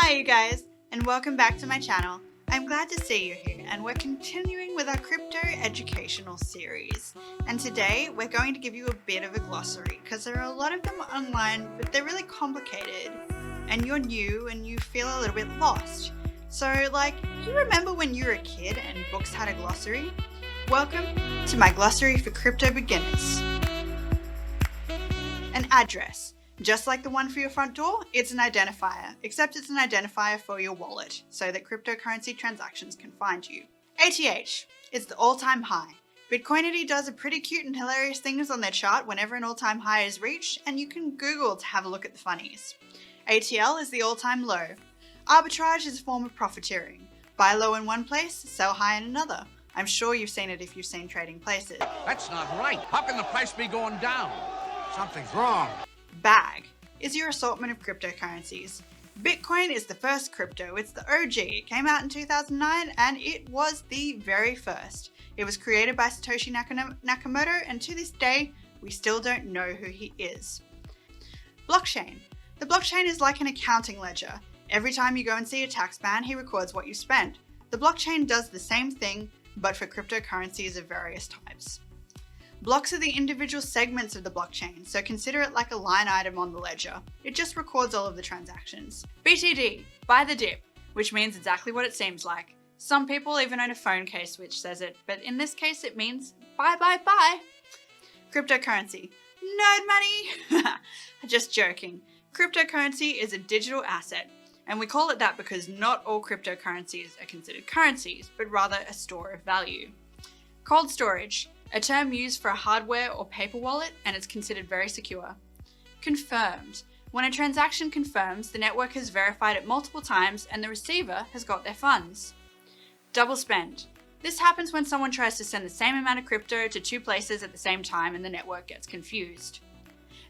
Hi you guys, and welcome back to my channel. I'm glad to see you here, and we're continuing with our crypto educational series. And today we're going to give you a bit of a glossary, because there are a lot of them online, but they're really complicated, and you're new and you feel a little bit lost. So you remember when you were a kid and books had a glossary? Welcome to my glossary for crypto beginners. An address. Just like the one for your front door, it's an identifier, except it's an identifier for your wallet, so that cryptocurrency transactions can find you. ATH. It's the all-time high. Bitcoinity does a pretty cute and hilarious things on their chart whenever an all-time high is reached, and you can Google to have a look at the funnies. ATL is the all-time low. Arbitrage is a form of profiteering. Buy low in one place, sell high in another. I'm sure you've seen it if you've seen Trading Places. That's not right. How can the price be going down? Something's wrong. Bag is your assortment of cryptocurrencies. Bitcoin is the first crypto. It's the OG. It came out in 2009 and it was the very first. It was created by Satoshi Nakamoto, and to this day, we still don't know who he is. Blockchain. The blockchain is like an accounting ledger. Every time you go and see a tax man, he records what you spent. The blockchain does the same thing, but for cryptocurrencies of various types. Blocks are the individual segments of the blockchain, so consider it like a line item on the ledger. It just records all of the transactions. BTD Buy The Die, which means exactly what it seems like. Some people even own a phone case which says it, but in this case it means buy. Cryptocurrency. Nerd money! Just joking. Cryptocurrency is a digital asset, and we call it that because not all cryptocurrencies are considered currencies, but rather a store of value. Cold storage. A term used for a hardware or paper wallet, and it's considered very secure. Confirmed. When a transaction confirms, the network has verified it multiple times and the receiver has got their funds. Double spend. This happens when someone tries to send the same amount of crypto to two places at the same time and the network gets confused.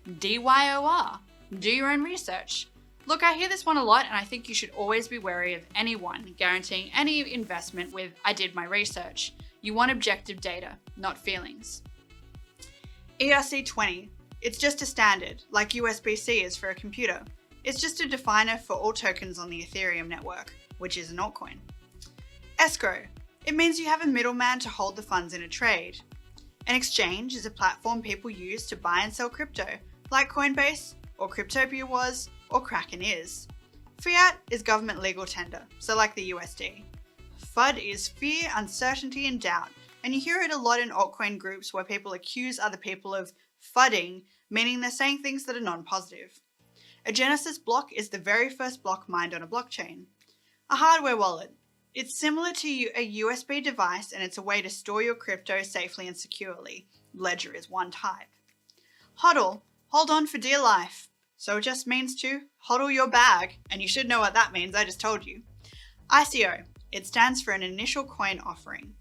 DYOR. Do your own research. Look, I hear this one a lot, and I think you should always be wary of anyone guaranteeing any investment with "I did my research." You want objective data, not feelings. ERC20. It's just a standard, like USB-C is for a computer. It's just a definer for all tokens on the Ethereum network, which is an altcoin. Escrow. It means you have a middleman to hold the funds in a trade. An exchange is a platform people use to buy and sell crypto, like Coinbase, or Cryptopia was, or Kraken is. Fiat is government legal tender, so like the USD. FUD is fear, uncertainty, and doubt, and you hear it a lot in altcoin groups where people accuse other people of FUDding, meaning they're saying things that are non-positive. A Genesis block is the very first block mined on a blockchain. A hardware wallet. It's similar to a USB device, and it's a way to store your crypto safely and securely. Ledger is one type. HODL. Hold on for dear life. So it just means to hodl your bag, and you should know what that means, I just told you. ICO. It stands for an initial coin offering.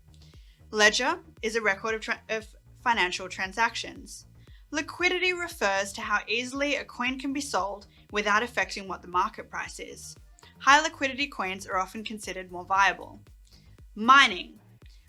Ledger is a record of financial transactions. Liquidity refers to how easily a coin can be sold without affecting what the market price is. High liquidity coins are often considered more viable. Mining.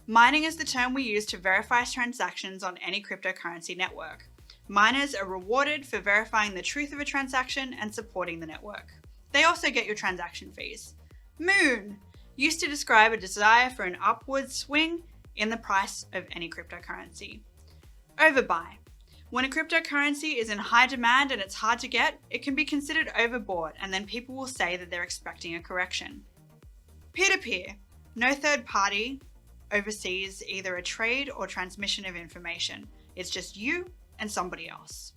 Mining is the term we use to verify transactions on any cryptocurrency network. Miners are rewarded for verifying the truth of a transaction and supporting the network. They also get your transaction fees. Moon. Used to describe a desire for an upward swing in the price of any cryptocurrency. Overbuy. When a cryptocurrency is in high demand and it's hard to get, it can be considered overbought, and then people will say that they're expecting a correction. Peer-to-peer. No third party oversees either a trade or transmission of information. It's just you and somebody else.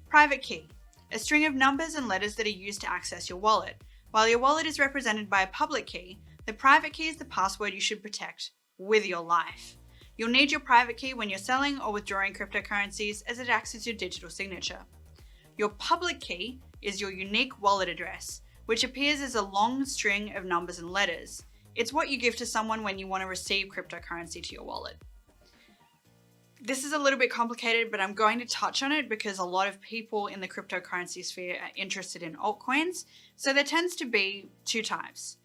Private key. A string of numbers and letters that are used to access your wallet. While your wallet is represented by a public key, the private key is the password you should protect with your life. You'll need your private key when you're selling or withdrawing cryptocurrencies, as it acts as your digital signature. Your public key is your unique wallet address, which appears as a long string of numbers and letters. It's what you give to someone when you want to receive cryptocurrency to your wallet. This is a little bit complicated, but I'm going to touch on it because a lot of people in the cryptocurrency sphere are interested in altcoins. So there tends to be two types: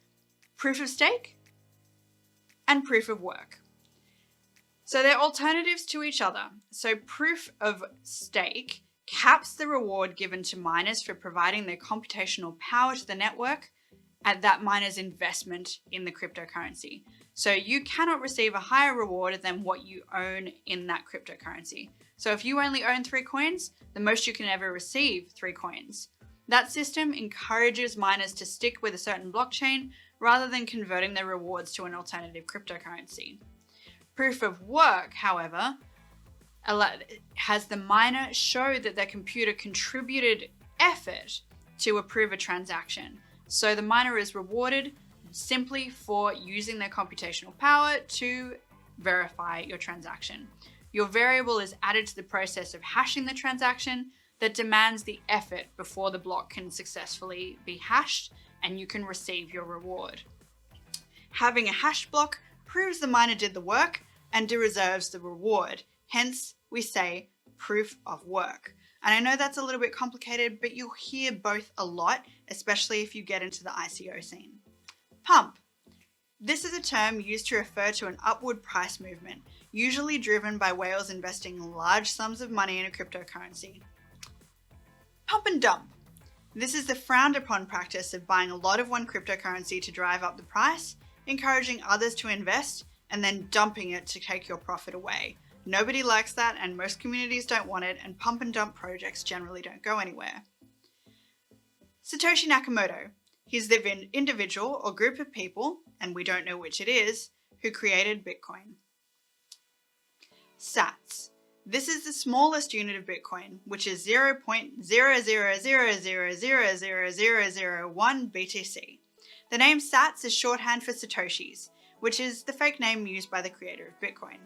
proof of stake and proof of work. So they're alternatives to each other. So proof of stake caps the reward given to miners for providing their computational power to the network at that miner's investment in the cryptocurrency. So you cannot receive a higher reward than what you own in that cryptocurrency. So if you only own 3 coins, the most you can ever receive 3 coins. That system encourages miners to stick with a certain blockchain rather than converting their rewards to an alternative cryptocurrency. Proof of work, however, has the miner show that their computer contributed effort to approve a transaction. So the miner is rewarded simply for using their computational power to verify your transaction. Your variable is added to the process of hashing the transaction that demands the effort before the block can successfully be hashed and you can receive your reward. Having a hash block proves the miner did the work and deserves the reward. Hence, we say proof of work. And I know that's a little bit complicated, but you'll hear both a lot, especially if you get into the ICO scene. Pump. This is a term used to refer to an upward price movement, usually driven by whales investing large sums of money in a cryptocurrency. Pump and dump. This is the frowned upon practice of buying a lot of one cryptocurrency to drive up the price, encouraging others to invest, and then dumping it to take your profit away. Nobody likes that, and most communities don't want it, and pump and dump projects generally don't go anywhere. Satoshi Nakamoto. He's the individual or group of people, and we don't know which it is, who created Bitcoin. Sats. This is the smallest unit of Bitcoin, which is 0.00000000001 BTC. The name Sats is shorthand for Satoshis, which is the fake name used by the creator of Bitcoin.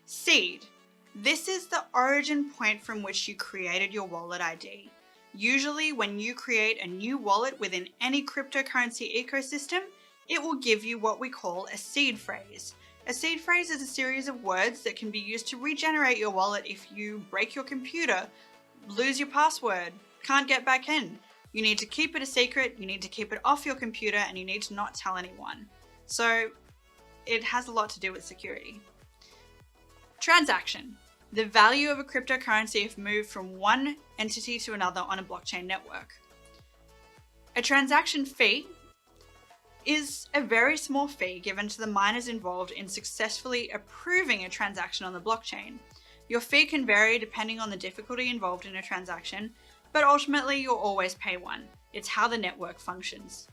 Seed. This is the origin point from which you created your wallet ID. Usually when you create a new wallet within any cryptocurrency ecosystem, it will give you what we call a seed phrase. A seed phrase is a series of words that can be used to regenerate your wallet if you break your computer, lose your password, can't get back in. You need to keep it a secret, you need to keep it off your computer, and you need to not tell anyone. So it has a lot to do with security. Transaction. The value of a cryptocurrency if moved from one entity to another on a blockchain network. A transaction fee is a very small fee given to the miners involved in successfully approving a transaction on the blockchain. Your fee can vary depending on the difficulty involved in a transaction, but ultimately you'll always pay one. It's how the network functions.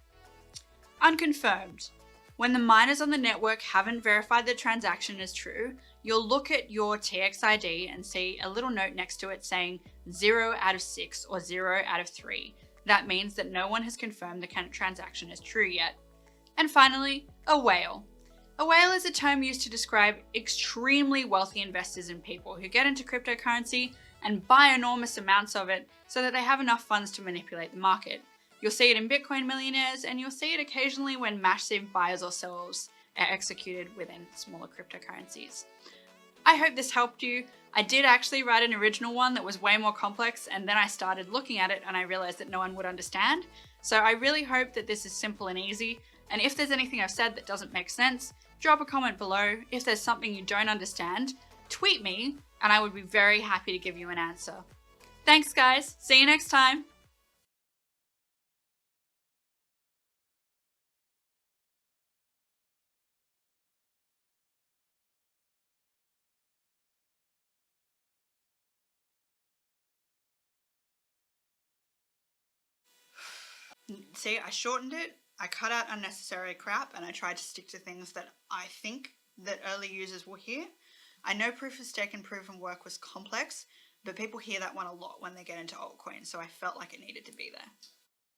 Unconfirmed. When the miners on the network haven't verified the transaction is true, you'll look at your TXID and see a little note next to it saying 0 out of 6 or 0 out of 3. That means that no one has confirmed the transaction is true yet. And finally, a whale. A whale is a term used to describe extremely wealthy investors and people who get into cryptocurrency and buy enormous amounts of it so that they have enough funds to manipulate the market. You'll see it in Bitcoin millionaires, and you'll see it occasionally when massive buys or sells are executed within smaller cryptocurrencies. I hope this helped you. I did actually write an original one that was way more complex, and then I started looking at it and I realized that no one would understand. So I really hope that this is simple and easy. And if there's anything I've said that doesn't make sense, drop a comment below. If there's something you don't understand, tweet me, and I would be very happy to give you an answer. Thanks, guys. See you next time. See, I shortened it, I cut out unnecessary crap, and I tried to stick to things that I think that early users will hear. I know proof of stake and proof of work was complex, but people hear that one a lot when they get into altcoins, so I felt like it needed to be there.